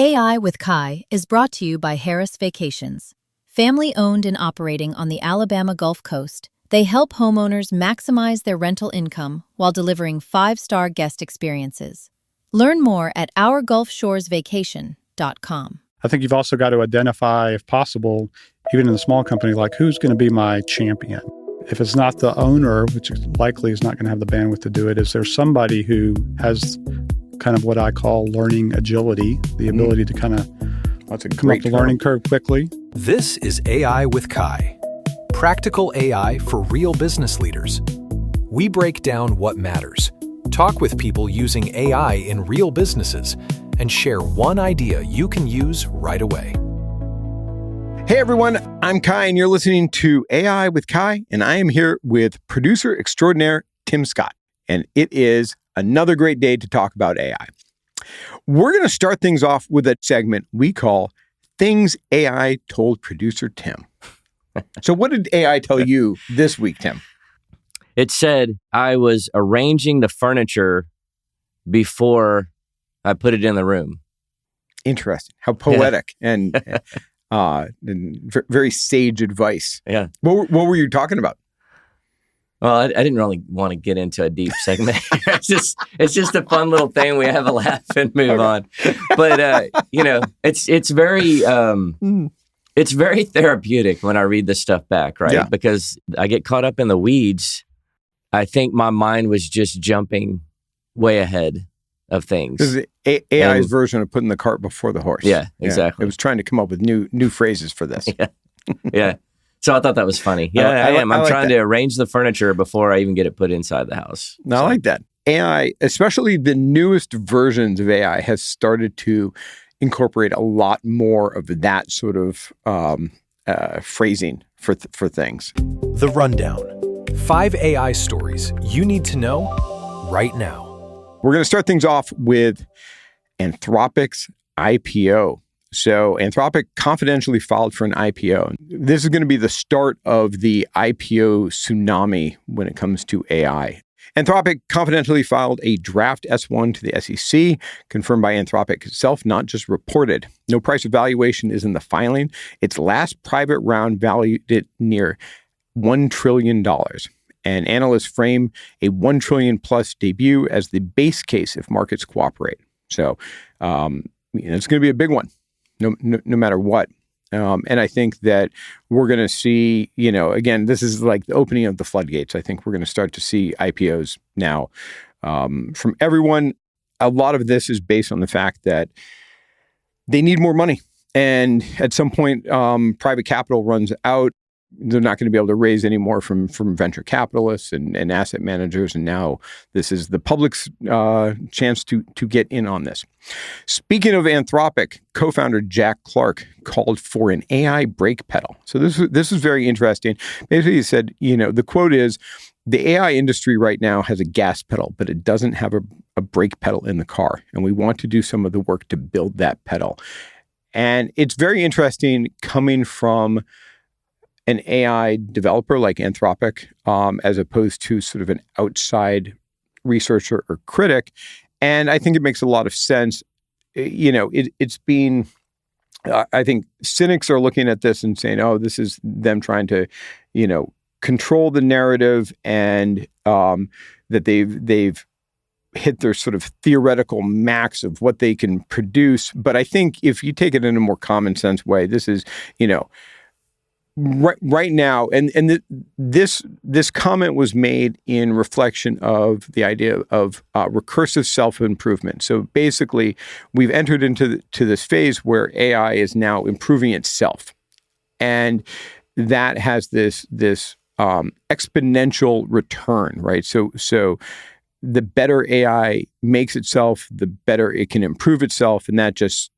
AI with Kai is brought to you by Harris Vacations. Family owned and operating on the Alabama Gulf Coast, they help homeowners maximize their rental income while delivering 5-star guest experiences. Learn more at ourgulfshoresvacation.com. I think you've also got to identify, if possible, even in a small company, like who's going to be my champion. If it's not the owner, which likely is not going to have the bandwidth to do it, is there somebody who has kind of what I call learning agility, the ability to kind of come up the learning curve quickly? This is AI with Kai, practical AI for real business leaders. We break down what matters, talk with people using AI in real businesses, and share one idea you can use right away. Hey everyone, I'm Kai and you're listening to AI with Kai, and I am here with producer extraordinaire Tim Scott. And it is another great day to talk about AI. We're going to start things off with a segment we call Things AI Told Producer Tim. So what did AI tell you this week, Tim? It said I was arranging the furniture before I put it in the room. Interesting. How poetic and very sage advice. Yeah. What were you talking about? Well, I didn't really want to get into a deep segment. It's just a fun little thing. We have a laugh and move on. But it's very therapeutic when I read this stuff back, right? Yeah. Because I get caught up in the weeds. I think my mind was just jumping way ahead of things. This is AI's version of putting the cart before the horse. Yeah, exactly. It was trying to come up with new phrases for this. Yeah. So I thought that was funny. Yeah, I am. I'm trying to arrange the furniture before I even get it put inside the house. I like that. AI, especially the newest versions of AI, has started to incorporate a lot more of that sort of phrasing for things. The Rundown. 5 AI stories you need to know right now. We're going to start things off with Anthropic's IPO. So Anthropic confidentially filed for an IPO. This is going to be the start of the IPO tsunami when it comes to AI. Anthropic confidentially filed a draft S-1 to the SEC, confirmed by Anthropic itself, not just reported. No price or valuation is in the filing. Its last private round valued it near $1 trillion. And analysts frame a $1 trillion plus debut as the base case if markets cooperate. So it's going to be a big one. No matter what. And I think that we're going to see, again, this is like the opening of the floodgates. I think we're going to start to see IPOs now from everyone. A lot of this is based on the fact that they need more money. And at some point, private capital runs out. They're not going to be able to raise any more from venture capitalists and asset managers. And now this is the public's chance to get in on this. Speaking of Anthropic, co-founder Jack Clark called for an AI brake pedal. So this is very interesting. Basically, he said, the quote is, the AI industry right now has a gas pedal, but it doesn't have a brake pedal in the car. And we want to do some of the work to build that pedal. And it's very interesting coming from an AI developer like Anthropic, as opposed to sort of an outside researcher or critic. And I think it makes a lot of sense. It's been, I think cynics are looking at this and saying, oh, this is them trying to, control the narrative and that they've hit their sort of theoretical max of what they can produce. But I think if you take it in a more common sense way, this is, right now, and this comment was made in reflection of the idea of recursive self-improvement. So basically, we've entered into this phase where AI is now improving itself, and that has this exponential return, right? So the better AI makes itself, the better it can improve itself, and that just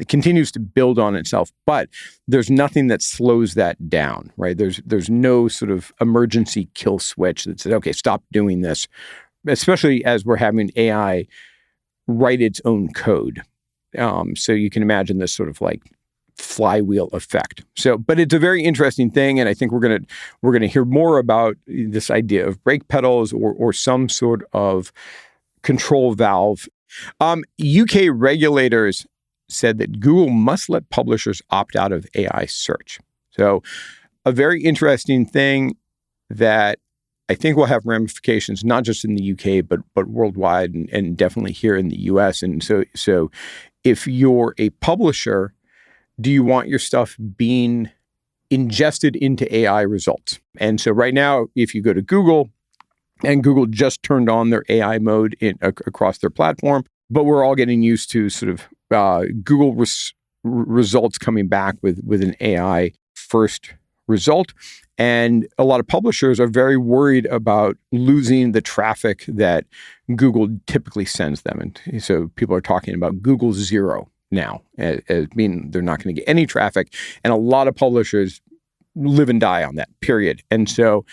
continues to build on itself. But there's nothing that slows that down, right? There's no sort of emergency kill switch that says, okay, stop doing this, especially as we're having AI write its own code. So you can imagine this sort of like flywheel effect. So, but it's a very interesting thing, and I think we're gonna hear more about this idea of brake pedals or some sort of control valve. UK regulators said that Google must let publishers opt out of AI search. So a very interesting thing that I think will have ramifications, not just in the UK, but worldwide and definitely here in the US. And so if you're a publisher, do you want your stuff being ingested into AI results? And so right now, if you go to Google, and Google just turned on their AI mode across their platform, but we're all getting used to sort of Google results coming back with an AI first result. And a lot of publishers are very worried about losing the traffic that Google typically sends them. And so people are talking about Google Zero now, as meaning they're not going to get any traffic. And a lot of publishers live and die on that, period. And so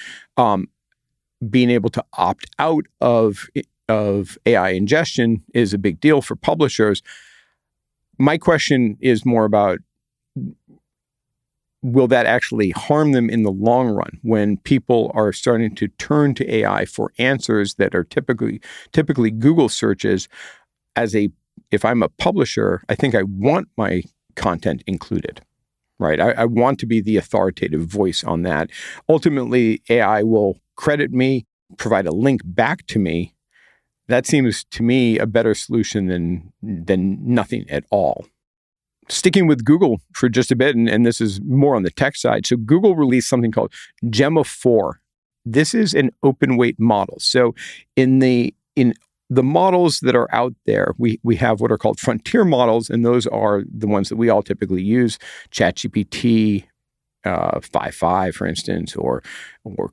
being able to opt out of AI ingestion is a big deal for publishers. My question is more about, will that actually harm them in the long run when people are starting to turn to AI for answers that are typically Google searches? If I'm a publisher, I think I want my content included, right? I want to be the authoritative voice on that. Ultimately, AI will credit me, provide a link back to me. That seems to me a better solution than nothing at all. Sticking with Google for just a bit, and this is more on the tech side. So Google released something called Gemma 4. This is an open weight model. So in the models that are out there, we have what are called frontier models, and those are the ones that we all typically use, ChatGPT 5.5, for instance, or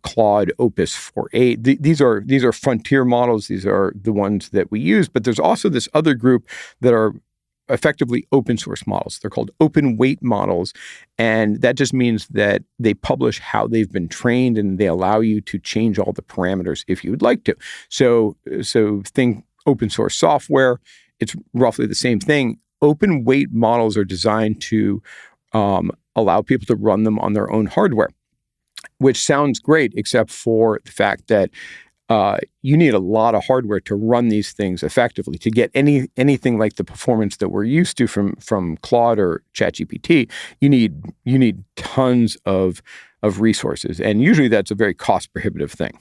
Claude Opus 4.8. These are frontier models. These are the ones that we use. But there's also this other group that are effectively open source models. They're called open weight models. And that just means that they publish how they've been trained and they allow you to change all the parameters if you would like to. So think open source software. It's roughly the same thing. Open weight models are designed to allow people to run them on their own hardware, which sounds great, except for the fact that you need a lot of hardware to run these things effectively. To get anything like the performance that we're used to from Claude or ChatGPT, you need tons of resources, and usually that's a very cost prohibitive thing.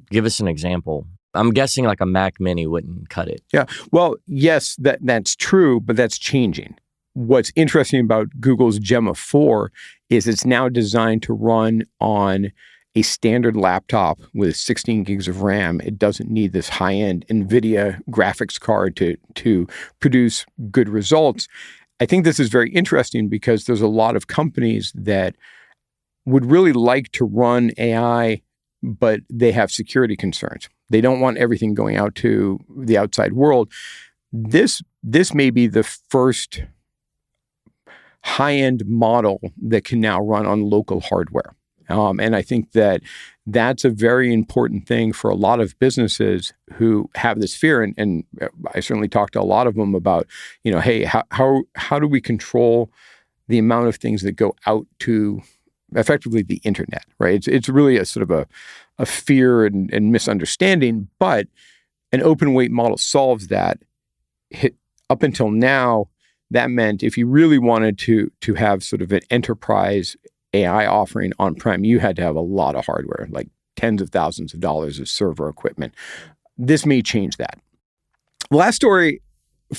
Give us an example. I'm guessing like a Mac Mini wouldn't cut it. Yeah, well, yes, that's true, but that's changing. What's interesting about Google's Gemma 4 is it's now designed to run on a standard laptop with 16 gigs of RAM. It doesn't need this high-end NVIDIA graphics card to produce good results. I think this is very interesting because there's a lot of companies that would really like to run AI, but they have security concerns. They don't want everything going out to the outside world. This may be the first high-end model that can now run on local hardware. And I think that that's a very important thing for a lot of businesses who have this fear. And I certainly talked to a lot of them about, hey, how do we control the amount of things that go out to effectively the internet, right? It's really a sort of a fear and misunderstanding, but an open weight model solves that. Up until now, that meant if you really wanted to have sort of an enterprise AI offering on-prem, you had to have a lot of hardware, like tens of thousands of dollars of server equipment. This may change that. The last story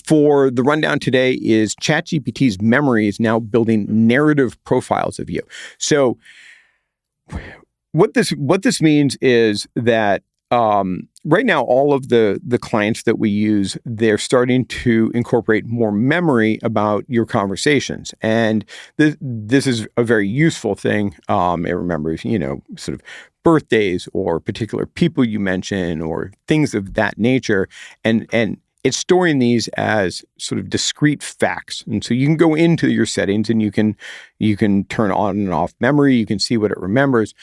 for the rundown today is ChatGPT's memory is now building narrative profiles of you. So what this means is that right now, all of the clients that we use, they're starting to incorporate more memory about your conversations. And this is a very useful thing. It remembers, sort of birthdays or particular people you mention or things of that nature. And it's storing these as sort of discrete facts. And so you can go into your settings and you can turn on and off memory. You can see what it remembers.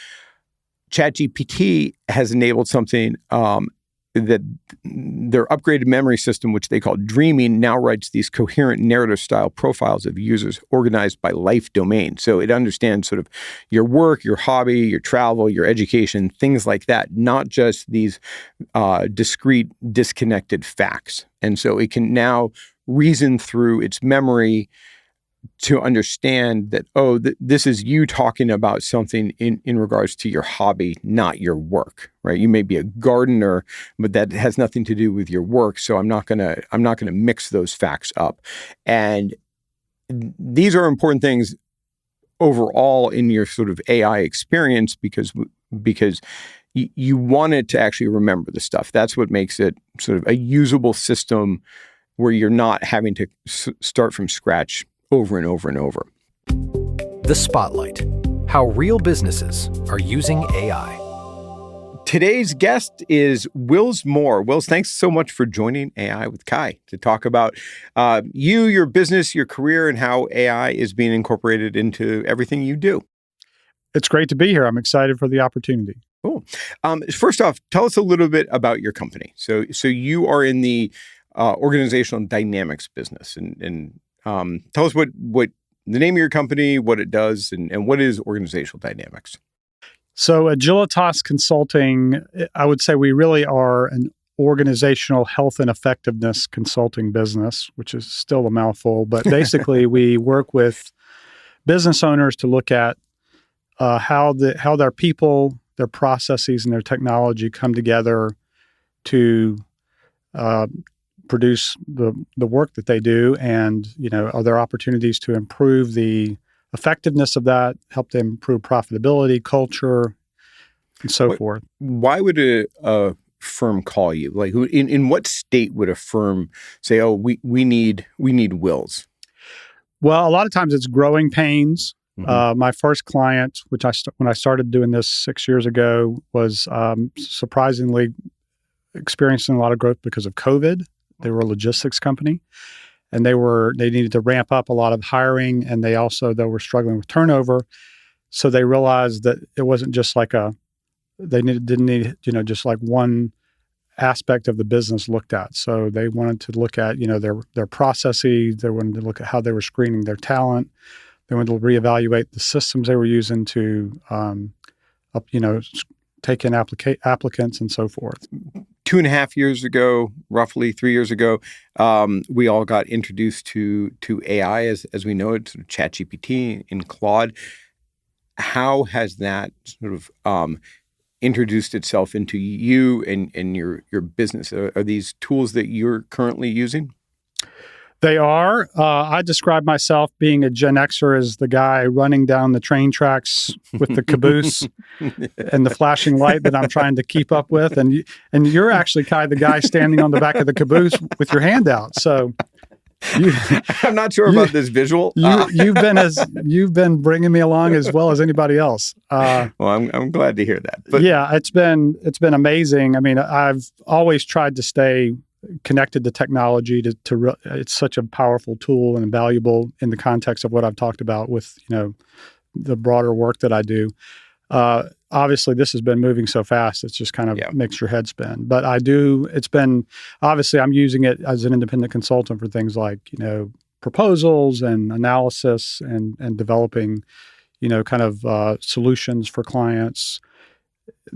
ChatGPT has enabled something that their upgraded memory system, which they call Dreaming, now writes these coherent narrative style profiles of users organized by life domain. So it understands sort of your work, your hobby, your travel, your education, things like that, not just these discrete, disconnected facts. And so it can now reason through its memory to understand that, this is you talking about something in regards to your hobby, not your work, right? You may be a gardener, but that has nothing to do with your work. So I'm not gonna mix those facts up. And these are important things overall in your sort of AI experience because you want it to actually remember the stuff. That's what makes it sort of a usable system where you're not having to start from scratch over and over and over. The Spotlight: How Real Businesses Are Using AI. Today's guest is Wills Moore. Wills, thanks so much for joining AI with Kai to talk about your business, your career, and how AI is being incorporated into everything you do. It's great to be here. I'm excited for the opportunity. Cool. First off, tell us a little bit about your company. So you are in the organizational dynamics business, and tell us what the name of your company, what it does, and what is organizational dynamics. So Agilitas Consulting, I would say we really are an organizational health and effectiveness consulting business, which is still a mouthful, but basically we work with business owners to look at how their people, their processes, and their technology come together to produce the work that they do, and are there opportunities to improve the effectiveness of that, help them improve profitability, culture, and so forth. Why would a firm call you? Like, in what state would a firm say, "Oh, we need Wills"? Well, a lot of times it's growing pains. Mm-hmm. My first client, when I started doing this 6 years ago, was surprisingly experiencing a lot of growth because of COVID. They were a logistics company, and they needed to ramp up a lot of hiring, and they were struggling with turnover. So they realized that it wasn't just like didn't need just like one aspect of the business looked at. So they wanted to look at their processes. They wanted to look at how they were screening their talent. They wanted to reevaluate the systems they were using to take in applicants and so forth. 2.5 years ago, roughly 3 years ago, we all got introduced to AI as we know it, sort of ChatGPT and Claude. How has that sort of introduced itself into you and your business? Are these tools that you're currently using? They are. I describe myself being a Gen Xer as the guy running down the train tracks with the caboose and the flashing light that I'm trying to keep up with. And you're actually, Kai, the guy standing on the back of the caboose with your hand out. So I'm not sure about this visual. You've been bringing me along as well as anybody else. Well, I'm glad to hear that. But yeah, it's been amazing. I mean, I've always tried to stay connected to technology it's such a powerful tool and valuable in the context of what I've talked about with the broader work that I do. Obviously this has been moving so fast, it's just kind of makes your head spin. But obviously I'm using it as an independent consultant for things like proposals and analysis and developing kind of solutions for clients.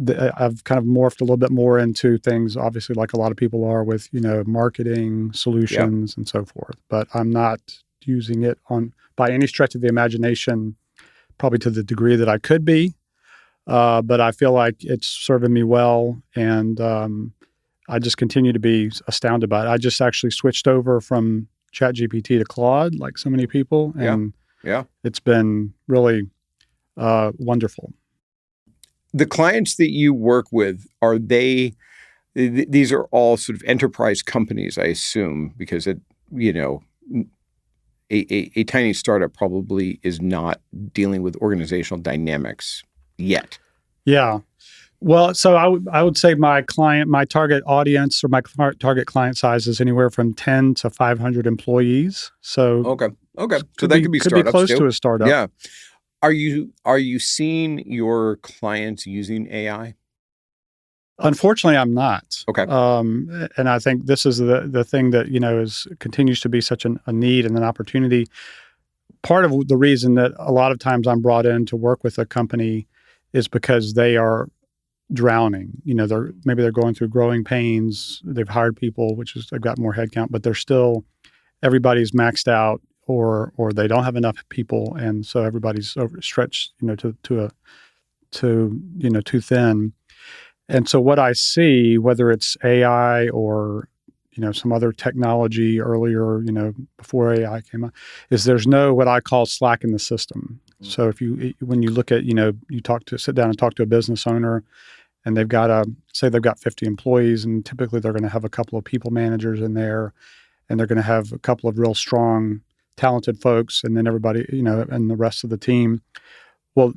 I've kind of morphed a little bit more into things, obviously, like a lot of people are with, marketing solutions and so forth. But I'm not using it by any stretch of the imagination, probably to the degree that I could be. But I feel like it's serving me well, and I just continue to be astounded by it. I just actually switched over from ChatGPT to Claude, like so many people, and it's been really wonderful. The clients that you work with, these are all sort of enterprise companies, I assume, because a tiny startup probably is not dealing with organizational dynamics yet. Yeah. Well, so I would say my target audience or my target client size is anywhere from 10 to 500 employees. So okay. So that could be startups, be close to a startup. Yeah. Are you seeing your clients using AI? Unfortunately, I'm not. Okay. And I think this is the thing that continues to be such a need and an opportunity. Part of the reason that a lot of times I'm brought in to work with a company is because they are drowning. They're going through growing pains. They've hired people, they've got more headcount, but they're still everybody's maxed out or they don't have enough people, and so everybody's overstretched, too thin. And so what I see, whether it's AI or some other technology earlier, before AI came out, is there's no what I call slack in the system. So when you look at, sit down and talk to a business owner, and they've got say they've got 50 employees, and typically they're going to have a couple of people managers in there, and they're going to have a couple of real strong, talented folks, and then everybody, and the rest of the team. Well,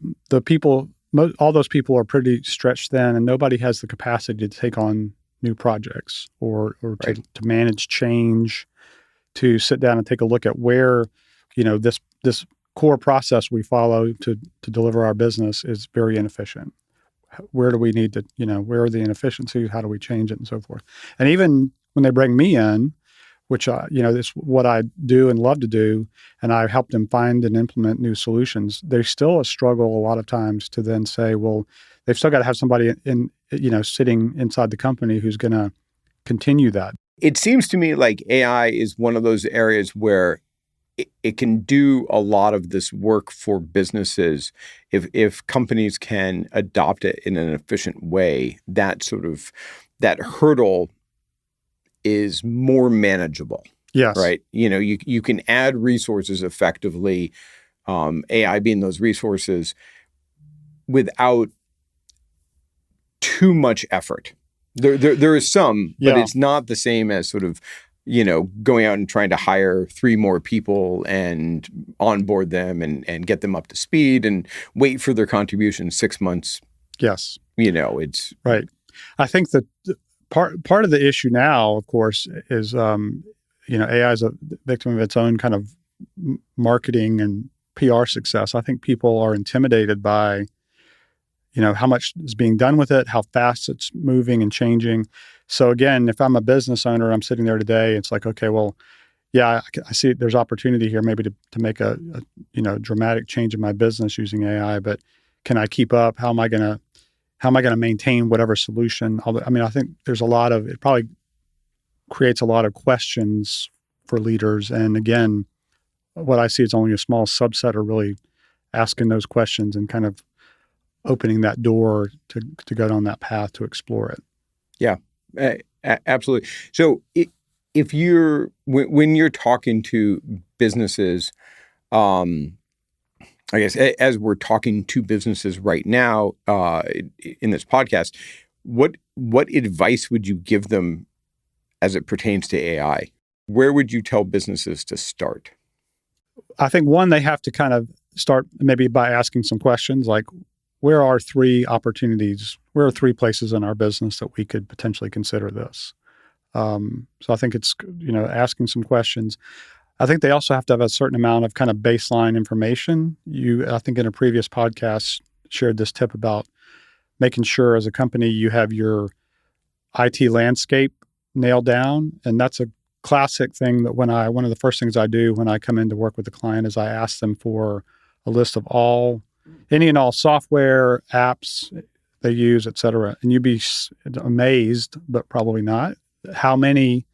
all those people are pretty stretched thin, and nobody has the capacity to take on new projects or Right. to manage change, to sit down and take a look at where, this core process we follow to deliver our business is very inefficient. Where do we need to, where are the inefficiencies? How do we change it, and so forth? And even when they bring me in, which this is what I do and love to do, and I help them find and implement new solutions, there's still a struggle a lot of times to then say, well, they've still got to have somebody sitting inside the company who's going to continue that. It seems to me like AI is one of those areas where it can do a lot of this work for businesses if companies can adopt it in an efficient way. That hurdle is more manageable. Yes. Right. You can add resources effectively, AI being those resources, without too much effort. There is some, but it's not the same as sort of, going out and trying to hire 3 more people and onboard them and get them up to speed and wait for their contribution 6 months. Yes. It's right. I think that part of the issue now, of course, is, AI is a victim of its own kind of marketing and PR success. I think people are intimidated by, how much is being done with it, how fast it's moving and changing. So again, if I'm a business owner, I'm sitting there today, it's like, okay, well, yeah, I see there's opportunity here maybe to make a dramatic change in my business using AI, but can I keep up? How am I going to maintain whatever solution? I think there's it probably creates a lot of questions for leaders. And again, what I see is only a small subset are really asking those questions and kind of opening that door to go down that path to explore it. Yeah, absolutely. So when you're talking to businesses, I guess as we're talking to businesses right now in this podcast, what advice would you give them as it pertains to AI? Where would you tell businesses to start? I think one, they have to kind of start maybe by asking some questions like, where are 3 opportunities? Where are 3 places in our business that we could potentially consider this? So I think it's, asking some questions. I think they also have to have a certain amount of kind of baseline information. I think in a previous podcast, shared this tip about making sure as a company you have your IT landscape nailed down. And that's a classic thing that one of the first things I do when I come in to work with a client is I ask them for a list of any and all software, apps they use, et cetera. And you'd be amazed, but probably not, how many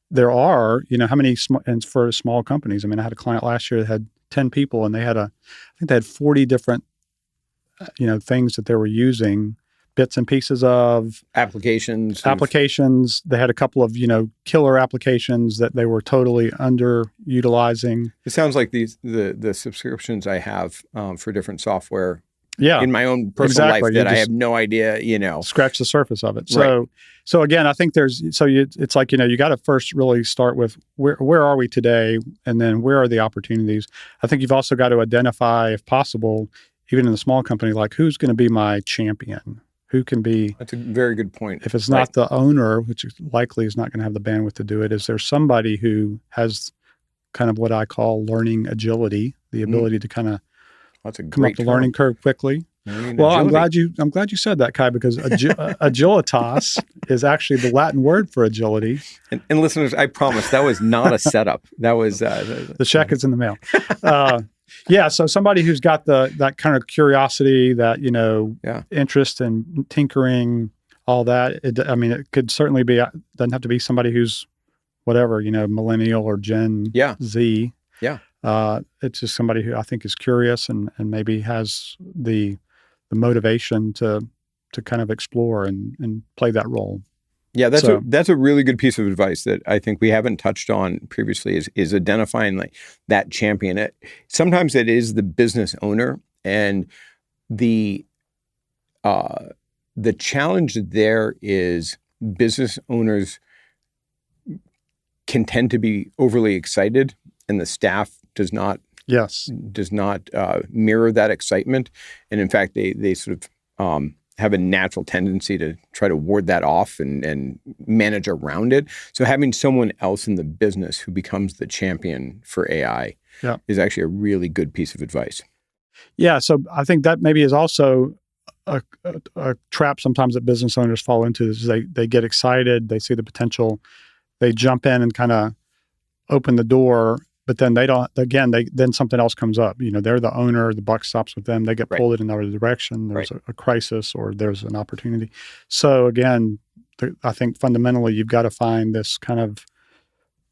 there are, how many, and for small companies. I had a client last year that had 10 people and I think they had 40 different, things that they were using, bits and pieces of applications. They had a couple of, killer applications that they were totally underutilizing. It sounds like the subscriptions I have for different software in my own personal life that I have no idea, Scratch the surface of it. Right. So again, I think it's like, you got to first really start with where are we today? And then where are the opportunities? I think you've also got to identify, if possible, even in a small company, like who's going to be my champion? Who can be? That's a very good point. If it's not the owner, which likely is not going to have the bandwidth to do it, is there somebody who has kind of what I call learning agility, the ability to kind of come up the learning curve quickly? Well, agility. I'm glad you said that, Kai, because agilitas is actually the Latin word for agility. And listeners, I promise that was not a setup. That was the check is in the mail. Yeah, so somebody who's got that kind of curiosity, that interest in tinkering, all that. It could certainly be. Doesn't have to be somebody who's whatever, millennial or Gen Z. Yeah. It's just somebody who I think is curious and maybe has the motivation to kind of explore and play that role. Yeah, that's a really good piece of advice that I think we haven't touched on previously is identifying like that champion. Sometimes it is the business owner, and the challenge there is business owners can tend to be overly excited, and the staff does not mirror that excitement. And in fact, they sort of have a natural tendency to try to ward that off and manage around it. So having someone else in the business who becomes the champion for AI is actually a really good piece of advice. Yeah, so I think that maybe is also a trap sometimes that business owners fall into. Is they get excited, they see the potential, they jump in and kind of open the door, but then they don't. Again, then something else comes up. They're the owner, the buck stops with them. They get pulled in another direction. There's a crisis or there's an opportunity. So again, I think fundamentally you've got to find this kind of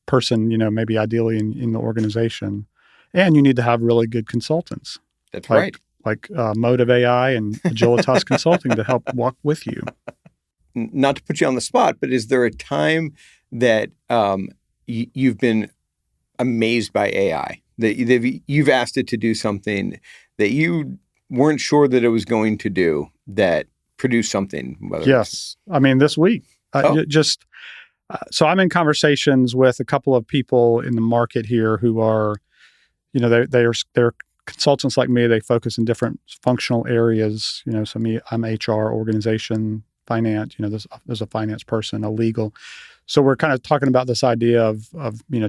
person, maybe ideally in the organization, and you need to have really good consultants. That's right. Like Motive AI and Agilitas Consulting to help walk with you. Not to put you on the spot, but is there a time that you've been amazed by AI, that you've asked it to do something that you weren't sure that it was going to do, that produced something? Yes. I mean, this week, so I'm in conversations with a couple of people in the market here who are, they're consultants like me. They focus in different functional areas. So I'm HR, organization, finance. There's a finance person, a legal. So we're kind of talking about this idea of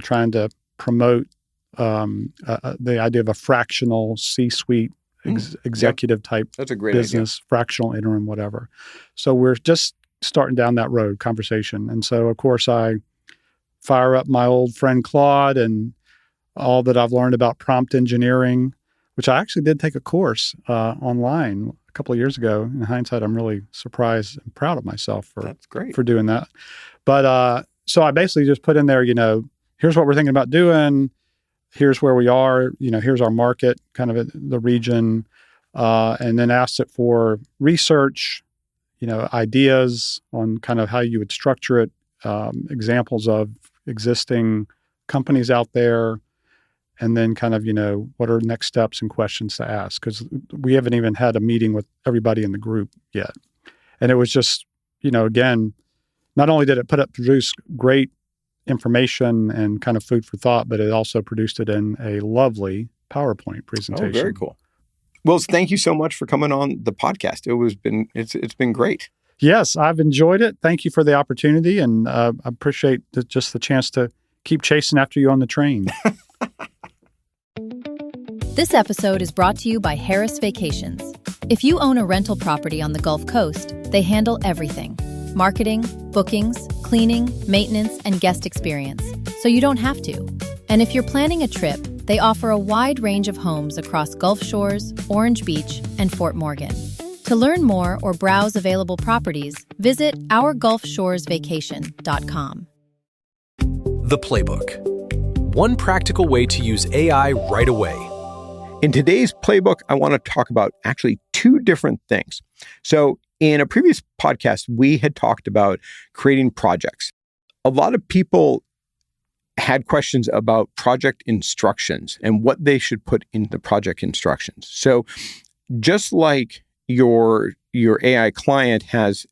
trying to promote the idea of a fractional C-suite executive type That's a great business, idea. Fractional, interim, whatever. So we're just starting down that road, conversation. And so, of course, I fire up my old friend Claude and all that I've learned about prompt engineering, which I actually did take a course online a couple of years ago. In hindsight, I'm really surprised and proud of myself for doing that. But so I basically just put in there, here's what we're thinking about doing. Here's where we are. Here's our market, kind of the region, and then asked it for research, ideas on kind of how you would structure it, examples of existing companies out there, and then kind of, what are next steps and questions to ask? Because we haven't even had a meeting with everybody in the group yet. And it was just, again, not only did it produce great information and kind of food for thought, but it also produced it in a lovely PowerPoint presentation. Oh, very cool. Well, thank you so much for coming on the podcast. It's been great. Yes, I've enjoyed it. Thank you for the opportunity, and I appreciate just the chance to keep chasing after you on the train. This episode is brought to you by Harris Vacations. If you own a rental property on the Gulf Coast, they handle everything: marketing, bookings, cleaning, maintenance, and guest experience, so you don't have to. And if you're planning a trip, they offer a wide range of homes across Gulf Shores, Orange Beach, and Fort Morgan. To learn more or browse available properties, visit ourgulfshoresvacation.com. The Playbook. One practical way to use AI right away. In today's playbook, I want to talk about actually two different things. So in a previous podcast, we had talked about creating projects. A lot of people had questions about project instructions and what they should put in the project instructions. So just like your AI client has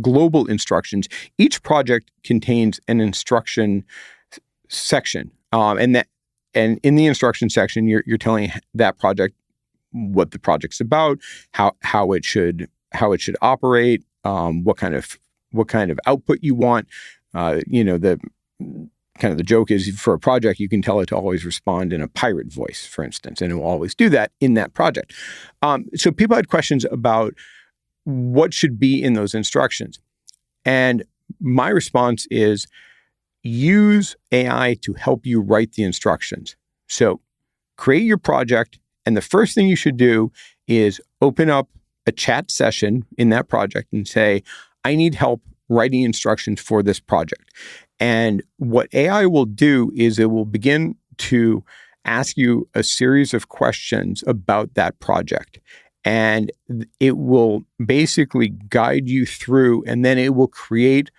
global instructions, each project contains an instruction section. And in the instruction section, you're telling that project what the project's about, how it should operate, what kind of output you want. The joke is, for a project, you can tell it to always respond in a pirate voice, for instance, and it will always do that in that project. So people had questions about what should be in those instructions. And my response is, use AI to help you write the instructions. So create your project, and the first thing you should do is open up a chat session in that project and say, I need help writing instructions for this project. And what AI will do is it will begin to ask you a series of questions about that project. And it will basically guide you through, and then it will create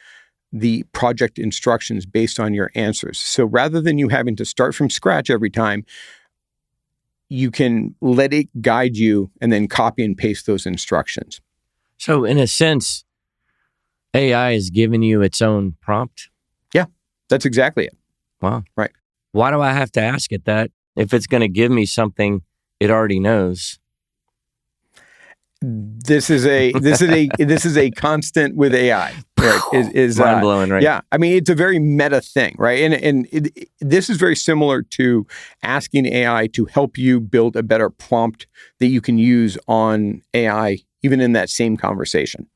the project instructions based on your answers. So rather than you having to start from scratch every time, you can let it guide you and then copy and paste those instructions. So in a sense, AI is giving you its own prompt? Yeah, that's exactly it. Wow. Right. Why do I have to ask it that if it's going to give me something it already knows? This is a constant with AI. Right? Is mind blowing, right? Yeah, I mean it's a very meta thing, right? And this is very similar to asking AI to help you build a better prompt that you can use on AI, even in that same conversation,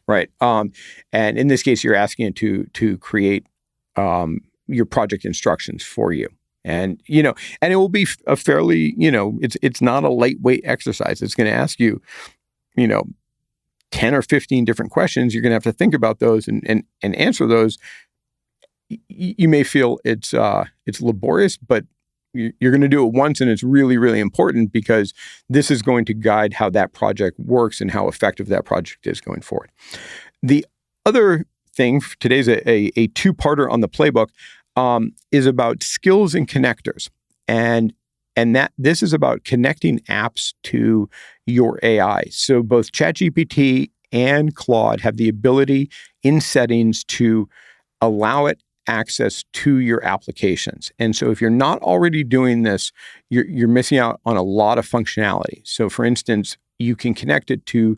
right? And in this case, you're asking it to create your project instructions for you. And, and it will be a fairly, it's not a lightweight exercise. It's going to ask you, 10 or 15 different questions. You're going to have to think about those and answer those. You may feel it's laborious, but you're going to do it once, and it's really, really important because this is going to guide how that project works and how effective that project is going forward. The other thing, today's a two-parter on the playbook, is about skills and connectors. And that this is about connecting apps to your AI. So both ChatGPT and Claude have the ability in settings to allow it access to your applications. And so if you're not already doing this, you're missing out on a lot of functionality. So for instance, you can connect it to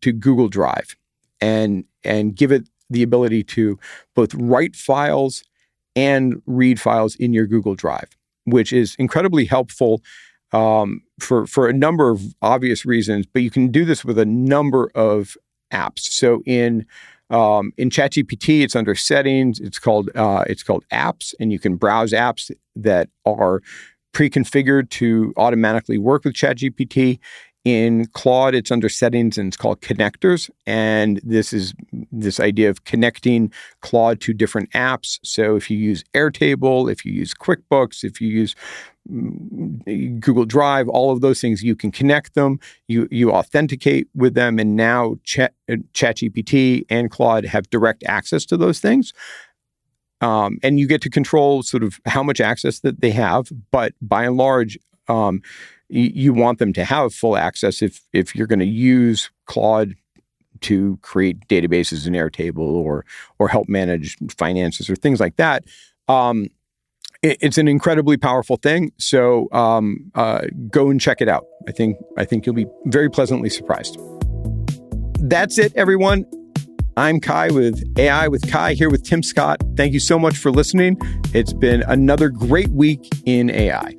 Google Drive and give it the ability to both write files and read files in your Google Drive, which is incredibly helpful for a number of obvious reasons. But you can do this with a number of apps. So in ChatGPT, it's under settings. It's called apps, and you can browse apps that are pre-configured to automatically work with ChatGPT. In Claude, it's under settings and it's called connectors. And this is this idea of connecting Claude to different apps. So if you use Airtable, if you use QuickBooks, if you use Google Drive, all of those things, you can connect them, you authenticate with them. And now ChatGPT and Claude have direct access to those things. And you get to control sort of how much access that they have. But by and large, you want them to have full access if you're going to use Claude to create databases in Airtable or help manage finances or things like that. It's an incredibly powerful thing. So go and check it out. I think you'll be very pleasantly surprised. That's it, everyone. I'm Kai with AI with Kai, here with Tim Scott. Thank you so much for listening. It's been another great week in AI.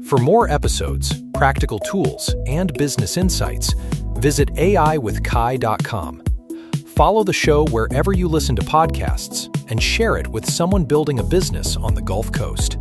For more episodes, practical tools, and business insights, visit aiwithkai.com. Follow the show wherever you listen to podcasts and share it with someone building a business on the Gulf Coast.